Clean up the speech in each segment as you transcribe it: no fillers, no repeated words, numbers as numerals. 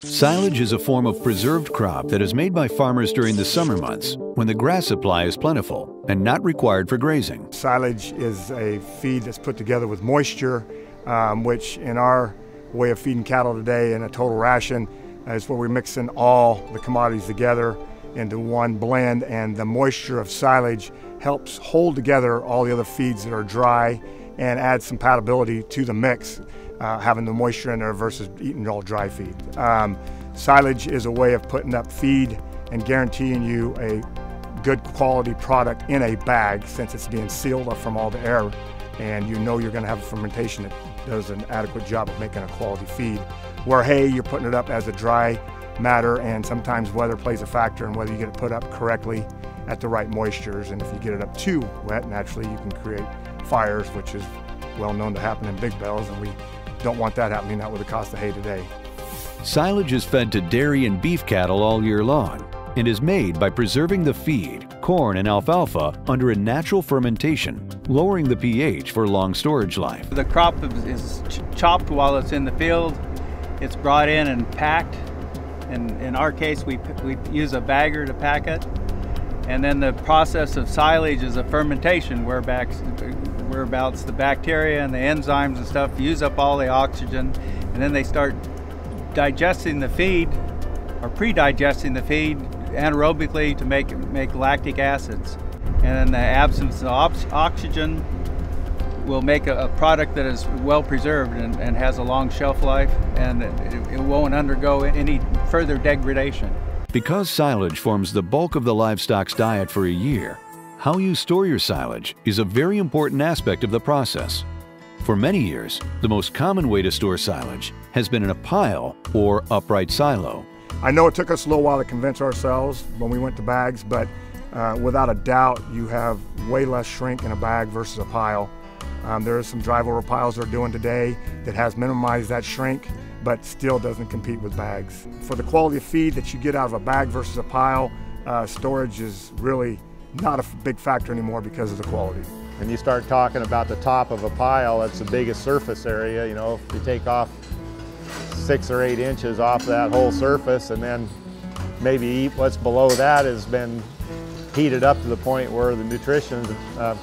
Silage is a form of preserved crop that is made by farmers during the summer months when the grass supply is plentiful and not required for grazing. Silage is a feed that's put together with moisture, which in our way of feeding cattle today in a total ration is where we're mixing all the commodities together into one blend, and the moisture of silage helps hold together all the other feeds that are dry and add some palatability to the mix, having the moisture in there versus eating all dry feed. Silage is a way of putting up feed and guaranteeing you a good quality product in a bag, since it's being sealed up from all the air, and you know you're going to have a fermentation that does an adequate job of making a quality feed. Where hay, you're putting it up as a dry matter, and sometimes weather plays a factor in whether you get it put up correctly at the right moistures, and if you get it up too wet, naturally you can create fires, which is well known to happen in big bells, and we don't want that happening, not with the cost of hay today. Silage is fed to dairy and beef cattle all year long and is made by preserving the feed, corn and alfalfa, under a natural fermentation, lowering the pH for long storage life. The crop is chopped while it's in the field. It's brought in and packed. And in our case, we use a bagger to pack it. And then the process of silage is a fermentation, whereabouts the bacteria and the enzymes and stuff use up all the oxygen, and then they start digesting the feed, or pre-digesting the feed anaerobically to make lactic acids. And in the absence of oxygen will make a product that is well preserved and has a long shelf life, and it won't undergo any further degradation. Because silage forms the bulk of the livestock's diet for a year, how you store your silage is a very important aspect of the process. For many years, the most common way to store silage has been in a pile or upright silo. I know it took us a little while to convince ourselves when we went to bags, but without a doubt, you have way less shrink in a bag versus a pile. There are some drive-over piles they're doing today that has minimized that shrink, but still doesn't compete with bags. For the quality of feed that you get out of a bag versus a pile, storage is really not a big factor anymore because of the quality. When you start talking about the top of a pile, that's the biggest surface area. You know, if you take off 6 or 8 inches off that whole surface, and then maybe what's below that has been heated up to the point where the nutrition's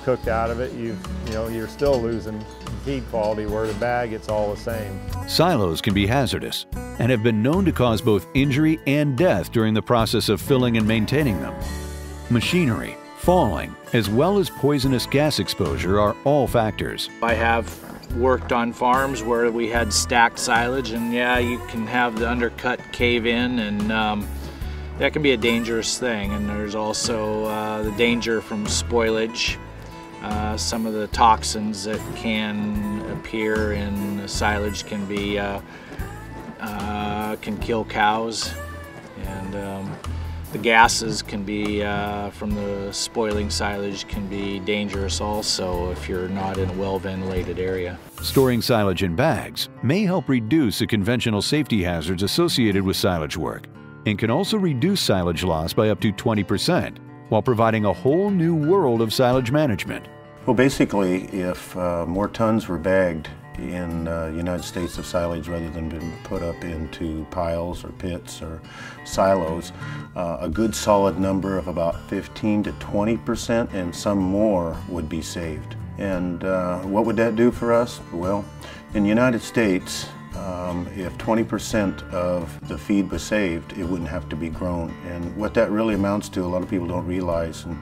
cooked out of it, you're still losing feed quality, where the bag, it's all the same. Silos can be hazardous and have been known to cause both injury and death during the process of filling and maintaining them. Machinery, falling, as well as poisonous gas exposure are all factors. I have worked on farms where we had stacked silage, and yeah, you can have the undercut cave in, and that can be a dangerous thing. And there's also the danger from spoilage. Some of the toxins that can appear in silage can be can kill cows, and the gases can be from the spoiling silage can be dangerous also if you're not in a well-ventilated area. Storing silage in bags may help reduce the conventional safety hazards associated with silage work, and can also reduce silage loss by up to 20%, while providing a whole new world of silage management. Well, basically, if more tons were bagged in the United States of silage rather than being put up into piles or pits or silos, a good solid number of about 15 to 20% and some more would be saved. And what would that do for us? Well, in the United States, if 20% of the feed was saved, it wouldn't have to be grown. And what that really amounts to, a lot of people don't realize, and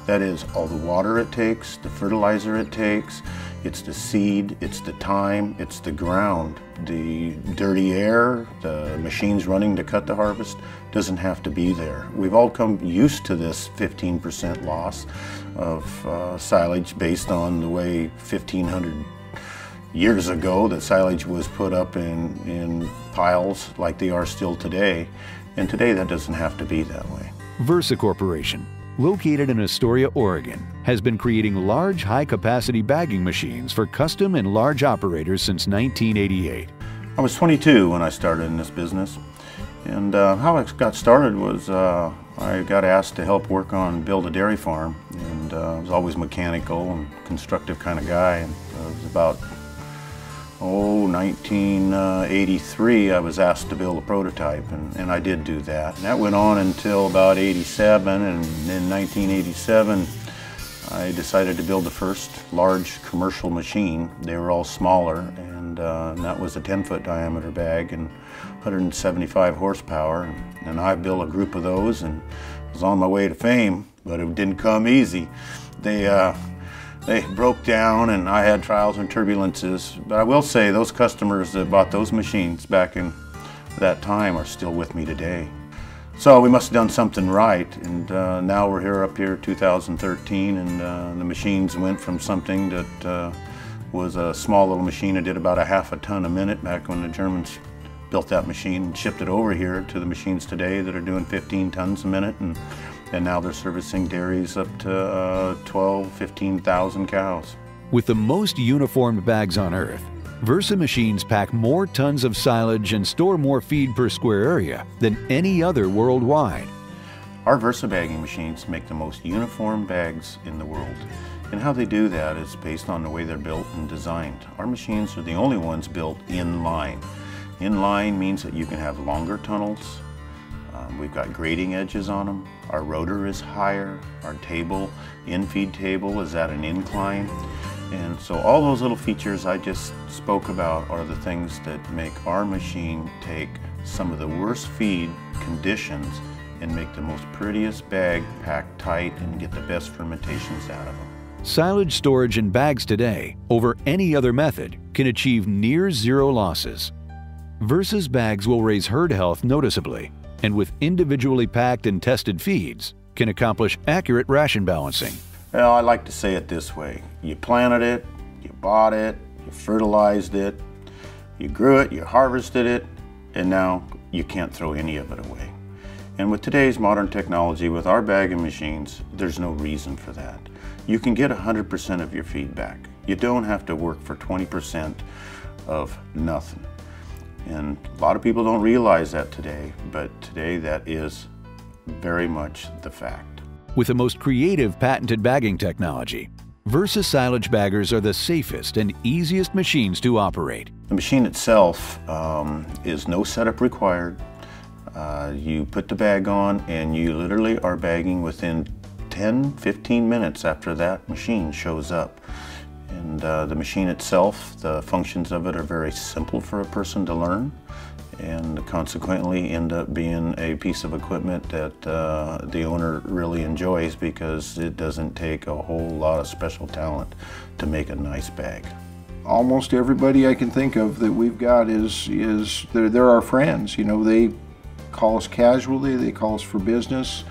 that is all the water it takes, the fertilizer it takes, it's the seed, it's the time, it's the ground, the dirty air, the machines running to cut the harvest doesn't have to be there. We've all come used to this 15% loss of silage based on the way 1,500 years ago that silage was put up in piles like they are still today, and today that doesn't have to be that way. Versa Corporation, located in Astoria, Oregon, has been creating large, high-capacity bagging machines for custom and large operators since 1988. I was 22 when I started in this business, and how I got started was I got asked to help work on build a dairy farm, and I was always mechanical and constructive kind of guy, and it was about 1983, I was asked to build a prototype, and I did do that. And that went on until about 87, and in 1987, I decided to build the first large commercial machine. They were all smaller, and that was a 10-foot diameter bag and 175 horsepower. And I built a group of those and was on my way to fame, but it didn't come easy. They broke down, and I had trials and turbulences. But I will say those customers that bought those machines back in that time are still with me today. So we must have done something right, and now we're here up here 2013, and the machines went from something that was a small little machine that did about a half a ton a minute back when the Germans built that machine and shipped it over here, to the machines today that are doing 15 tons a minute, and now they're servicing dairies up to 15,000 cows. With the most uniformed bags on Earth, Versa machines pack more tons of silage and store more feed per square area than any other worldwide. Our Versa bagging machines make the most uniform bags in the world. And how they do that is based on the way they're built and designed. Our machines are the only ones built in line. In line means that you can have longer tunnels. We've got grading edges on them. Our rotor is higher. Our table, in-feed table, is at an incline. And so all those little features I just spoke about are the things that make our machine take some of the worst feed conditions and make the most prettiest bag packed tight and get the best fermentations out of them. Silage storage in bags today, over any other method, can achieve near zero losses. Versa's bags will raise herd health noticeably, and with individually packed and tested feeds, can accomplish accurate ration balancing. Well, I like to say it this way. You planted it, you bought it, you fertilized it, you grew it, you harvested it, and now you can't throw any of it away. And with today's modern technology, with our bagging machines, there's no reason for that. You can get 100% of your feed back. You don't have to work for 20% of nothing. And a lot of people don't realize that today, but today that is very much the fact. With the most creative patented bagging technology, Versa silage baggers are the safest and easiest machines to operate. The machine itself is no setup required. You put the bag on and you literally are bagging within 10-15 minutes after that machine shows up. And the machine itself, the functions of it are very simple for a person to learn, and consequently end up being a piece of equipment that the owner really enjoys, because it doesn't take a whole lot of special talent to make a nice bag. Almost everybody I can think of that we've got they're our friends. You know, they call us casually, they call us for business.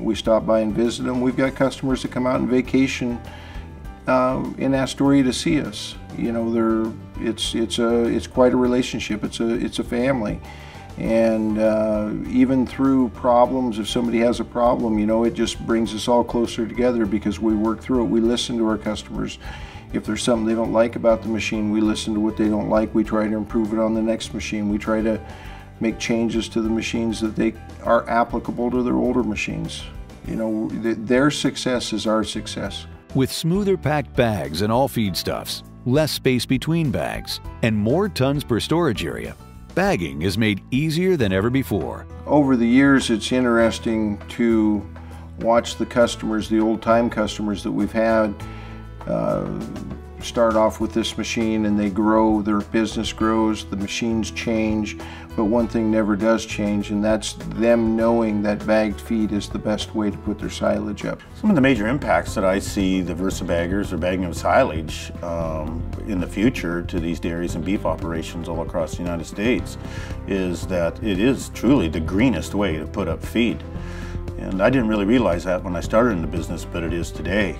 We stop by and visit them. We've got customers that come out on vacation in Astoria to see us. You know, it's quite a relationship. It's a family, and even through problems, if somebody has a problem, you know, it just brings us all closer together because we work through it. We listen to our customers. If there's something they don't like about the machine, we listen to what they don't like. We try to improve it on the next machine. We try to make changes to the machines that they are applicable to their older machines. You know, their success is our success. With smoother packed bags and all feedstuffs, less space between bags, and more tons per storage area, bagging is made easier than ever before. Over the years, it's interesting to watch the customers, the old-time customers that we've had, start off with this machine, and they grow, their business grows, the machines change, but one thing never does change, and that's them knowing that bagged feed is the best way to put their silage up. Some of the major impacts that I see the Versa baggers or bagging of silage in the future to these dairies and beef operations all across the United States is that it is truly the greenest way to put up feed. And I didn't really realize that when I started in the business, but it is today.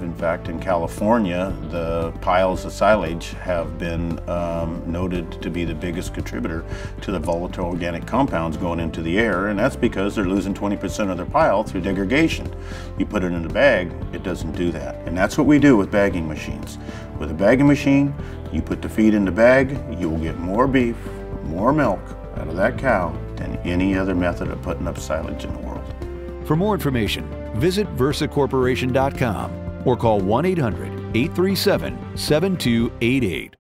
In fact, in California, the piles of silage have been noted to be the biggest contributor to the volatile organic compounds going into the air, and that's because they're losing 20% of their pile through degradation. You put it in a bag, it doesn't do that. And that's what we do with bagging machines. With a bagging machine, you put the feed in the bag, you will get more beef, more milk out of that cow than any other method of putting up silage in the world. For more information, visit versacorporation.com or call 1-800 837-7288.